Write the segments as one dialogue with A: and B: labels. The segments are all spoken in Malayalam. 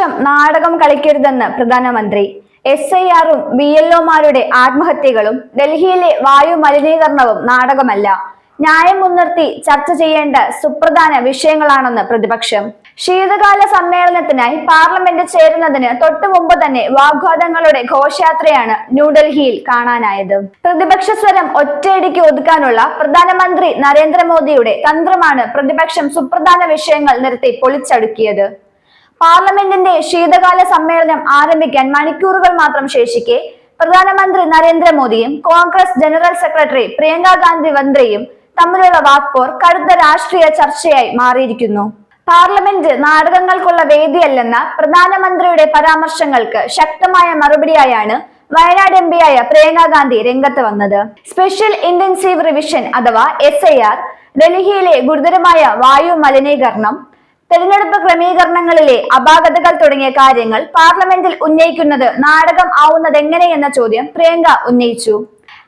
A: പ്രതിപക്ഷം നാടകം കളിക്കരുതെന്ന് പ്രധാനമന്ത്രി. SIR-ഉം BLO-മാരുടെ ആത്മഹത്യകളും ഡൽഹിയിലെ വായു മലിനീകരണവും നാടകമല്ല, ന്യായം മുൻനിർത്തി ചർച്ച ചെയ്യേണ്ട സുപ്രധാന വിഷയങ്ങളാണെന്ന് പ്രതിപക്ഷം. ശീതകാല സമ്മേളനത്തിനായി പാർലമെന്റ് ചേരുന്നതിന് തൊട്ടു മുമ്പ് തന്നെ വാഗ്വാദങ്ങളുടെ ഘോഷയാത്രയാണ് ന്യൂഡൽഹിയിൽ കാണാനായത്. പ്രതിപക്ഷ സ്വരം ഒറ്റയടിക്ക് ഒതുക്കാനുള്ള പ്രധാനമന്ത്രി നരേന്ദ്രമോദിയുടെ തന്ത്രമാണ് പ്രതിപക്ഷം സുപ്രധാന വിഷയങ്ങൾ നിർത്തി പൊളിച്ചടുക്കിയത്. പാർലമെന്റിന്റെ ശീതകാല സമ്മേളനം ആരംഭിക്കാൻ മണിക്കൂറുകൾ മാത്രം ശേഷിക്കെ പ്രധാനമന്ത്രി നരേന്ദ്രമോദിയും കോൺഗ്രസ് ജനറൽ സെക്രട്ടറി പ്രിയങ്ക ഗാന്ധി വദ്രയും തമ്മിലുള്ള വാക്പോർ കടുത്ത രാഷ്ട്രീയ ചർച്ചയായി മാറിയിരിക്കുന്നു. പാർലമെന്റ് നാടകങ്ങൾക്കുള്ള വേദിയല്ലെന്ന പ്രധാനമന്ത്രിയുടെ പരാമർശങ്ങൾക്ക് ശക്തമായ മറുപടിയായാണ് വയനാട് MP-യായ പ്രിയങ്ക ഗാന്ധി രംഗത്ത് വന്നത്. സ്പെഷ്യൽ ഇന്റൻസീവ് റിവിഷൻ അഥവാ SIR, ഡൽഹിയിലെ ഗുരുതരമായ വായു മലിനീകരണം, തെരഞ്ഞെടുപ്പ് ക്രമീകരണങ്ങളിലെ അപാകതകൾ തുടങ്ങിയ കാര്യങ്ങൾ പാർലമെന്റിൽ ഉന്നയിക്കുന്നത് നാടകം ആവുന്നതെങ്ങനെയെന്ന ചോദ്യം പ്രിയങ്ക ഉന്നയിച്ചു.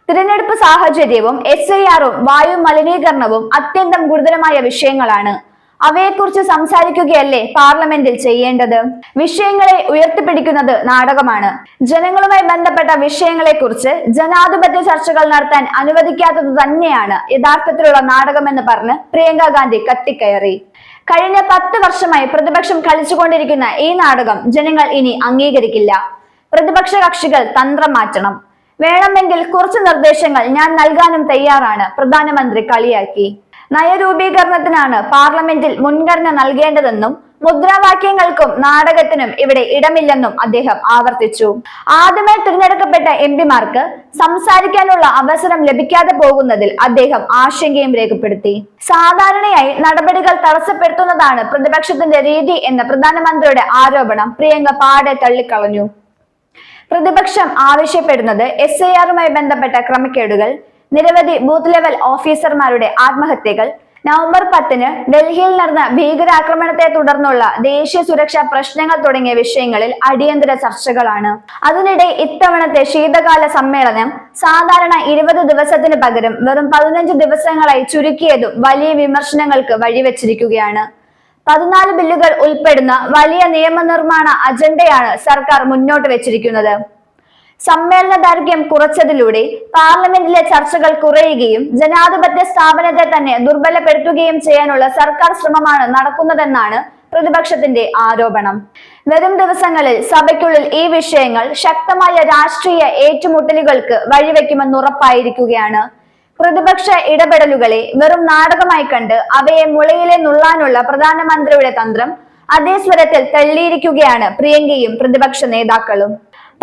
A: തിരഞ്ഞെടുപ്പ് സാഹചര്യവും SIR-ഉം വായു മലിനീകരണവും അത്യന്തം ഗുരുതരമായ വിഷയങ്ങളാണ്. അവയെക്കുറിച്ച് സംസാരിക്കുകയല്ലേ പാർലമെന്റിൽ ചെയ്യേണ്ടത്? വിഷയങ്ങളെ ഉയർത്തിപ്പിടിക്കുന്നത് നാടകമാണ്. ജനങ്ങളുമായി ബന്ധപ്പെട്ട വിഷയങ്ങളെക്കുറിച്ച് ജനാധിപത്യ ചർച്ചകൾ നടത്താൻ അനുവദിക്കാത്തത് തന്നെയാണ് യഥാർത്ഥത്തിലുള്ള നാടകമെന്ന് പറഞ്ഞ് പ്രിയങ്ക ഗാന്ധി കത്തിക്കയറി. കഴിഞ്ഞ 10 വർഷമായി പ്രതിപക്ഷം കളിച്ചുകൊണ്ടിരിക്കുന്ന ഈ നാടകം ജനങ്ങൾ ഇനി അംഗീകരിക്കില്ല. പ്രതിപക്ഷ കക്ഷികൾ തന്ത്രം മാറ്റണം. വേണമെങ്കിൽ കുറച്ച് നിർദ്ദേശങ്ങൾ ഞാൻ നൽകാനും തയ്യാറാണ് പ്രധാനമന്ത്രി കളിയാക്കി. നയരൂപീകരണത്തിനാണ് പാർലമെന്റിൽ മുൻഗണന നൽകേണ്ടതെന്നും മുദ്രാവാക്യങ്ങൾക്കും നാടകത്തിനും ഇവിടെ ഇടമില്ലെന്നും അദ്ദേഹം ആവർത്തിച്ചു. ആദ്യമായി തിരഞ്ഞെടുക്കപ്പെട്ട MP-മാർക്ക് സംസാരിക്കാനുള്ള അവസരം ലഭിക്കാതെ പോകുന്നതിൽ അദ്ദേഹം ആശങ്കയും രേഖപ്പെടുത്തി. സാധാരണയായി നടപടികൾ തടസ്സപ്പെടുത്തുന്നതാണ് പ്രതിപക്ഷത്തിന്റെ രീതി എന്ന പ്രധാനമന്ത്രിയുടെ ആരോപണം പ്രിയങ്ക പാടെ തള്ളിക്കളഞ്ഞു. പ്രതിപക്ഷം ആവശ്യപ്പെടുന്നത് SIR-മായി ബന്ധപ്പെട്ട ക്രമക്കേടുകൾ, നിരവധി ബൂത്ത് ലെവൽ ഓഫീസർമാരുടെ ആത്മഹത്യകൾ, നവംബർ 10-ന് ഡൽഹിയിൽ നടന്ന ഭീകരാക്രമണത്തെ തുടർന്നുള്ള ദേശീയ സുരക്ഷാ പ്രശ്നങ്ങൾ തുടങ്ങിയ വിഷയങ്ങളിൽ അടിയന്തര ചർച്ചകളാണ്. അതിനിടെ ഇത്തവണത്തെ ശീതകാല സമ്മേളനം സാധാരണ 20 ദിവസത്തിന് പകരം വെറും 15 ദിവസങ്ങളായി ചുരുക്കിയതും വലിയ വിമർശനങ്ങൾക്ക് വഴിവെച്ചിരിക്കുകയാണ്. 14 ബില്ലുകൾ ഉൾപ്പെടുന്ന വലിയ നിയമനിർമ്മാണ അജണ്ടയാണ് സർക്കാർ മുന്നോട്ട് വെച്ചിരിക്കുന്നത്. സമ്മേളന ദൈർഘ്യം കുറച്ചതിലൂടെ പാർലമെന്റിലെ ചർച്ചകൾ കുറയുകയും ജനാധിപത്യ സ്ഥാപനത്തെ തന്നെ ദുർബലപ്പെടുത്തുകയും ചെയ്യാനുള്ള സർക്കാർ ശ്രമമാണ് നടക്കുന്നതെന്നാണ് പ്രതിപക്ഷത്തിന്റെ ആരോപണം. വരും ദിവസങ്ങളിൽ സഭയ്ക്കുള്ളിൽ ഈ വിഷയങ്ങൾ ശക്തമായ രാഷ്ട്രീയ ഏറ്റുമുട്ടലുകൾക്ക് വഴിവെക്കുമെന്നുറപ്പായിരിക്കുകയാണ്. പ്രതിപക്ഷ ഇടപെടലുകളെ വെറും നാടകമായി കണ്ട് അവയെ മുളയിലെ നുള്ളാനുള്ള പ്രധാനമന്ത്രിയുടെ തന്ത്രം അതേ സ്വരത്തിൽ തള്ളിയിരിക്കുകയാണ് പ്രിയങ്കയും പ്രതിപക്ഷ നേതാക്കളും.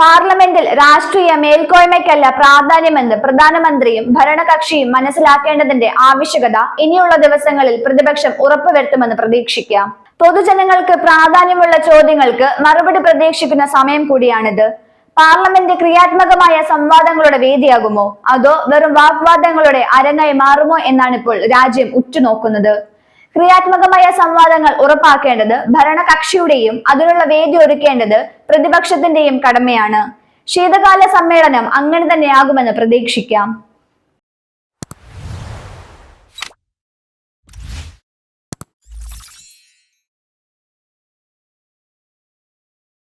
A: പാർലമെന്റിൽ രാഷ്ട്രീയ മേൽക്കോയ്മയ്ക്കല്ല പ്രാധാന്യമെന്ന് പ്രധാനമന്ത്രിയും ഭരണകക്ഷിയും മനസ്സിലാക്കേണ്ടതിന്റെ ആവശ്യകത ഇനിയുള്ള ദിവസങ്ങളിൽ പ്രതിപക്ഷം ഉറപ്പുവരുത്തുമെന്ന് പ്രതീക്ഷിക്കാം. പൊതുജനങ്ങൾക്ക് പ്രാധാന്യമുള്ള ചോദ്യങ്ങൾക്ക് മറുപടി പ്രതീക്ഷിക്കുന്ന സമയം കൂടിയാണിത്. പാർലമെന്റ് ക്രിയാത്മകമായ സംവാദങ്ങളുടെ വേദിയാകുമോ അതോ വെറും വാഗ്വാദങ്ങളുടെ അരങ്ങായി മാറുമോ എന്നാണിപ്പോൾ രാജ്യം ഉറ്റുനോക്കുന്നത്. ക്രിയാത്മകമായ സംവാദങ്ങൾ ഉറപ്പാക്കേണ്ടത് ഭരണകക്ഷിയുടെയും അതിനുള്ള വേദി ഒരുക്കേണ്ടത് പ്രതിപക്ഷത്തിന്റെയും കടമയാണ്. ശീതകാല സമ്മേളനം അങ്ങനെ തന്നെയാകുമെന്ന് പ്രതീക്ഷിക്കാം.